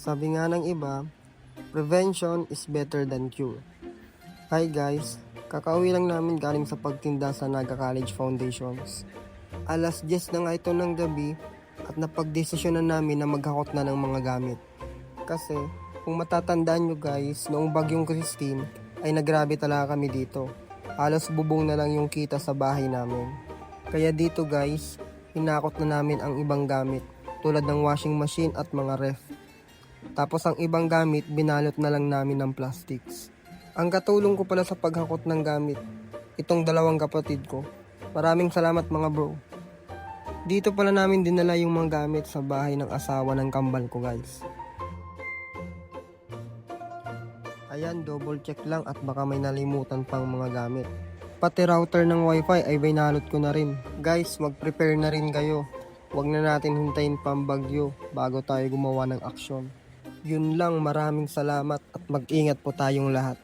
Sabi nga ng iba, prevention is better than cure. Hi guys, kakauwi lang namin galing sa pagtinda sa Naga College Foundations. Alas 10 na nga ito ng gabi at napagdesisyonan namin na maghakot na ng mga gamit. Kasi kung matatandaan nyo guys, noong bagyong Christine ay nagrabe talaga kami dito. Halos bubong na lang yung kita sa bahay namin. Kaya dito guys, hinakot na namin ang ibang gamit tulad ng washing machine at mga ref. Tapos ang ibang gamit binalot na lang namin ng plastics. Ang katulong ko pala sa paghakot ng gamit, itong dalawang kapatid ko. Maraming salamat mga bro. Dito pala namin dinala yung mga gamit sa bahay ng asawa ng kambal ko guys. Ayan, double check lang at baka may nalimutan pang mga gamit. Pati router ng wifi ay binalot ko na rin. Guys, mag-prepare na rin kayo. Huwag na natin hintayin pang bagyo bago tayo gumawa ng aksyon. Yun lang, maraming salamat at mag-ingat po tayong lahat.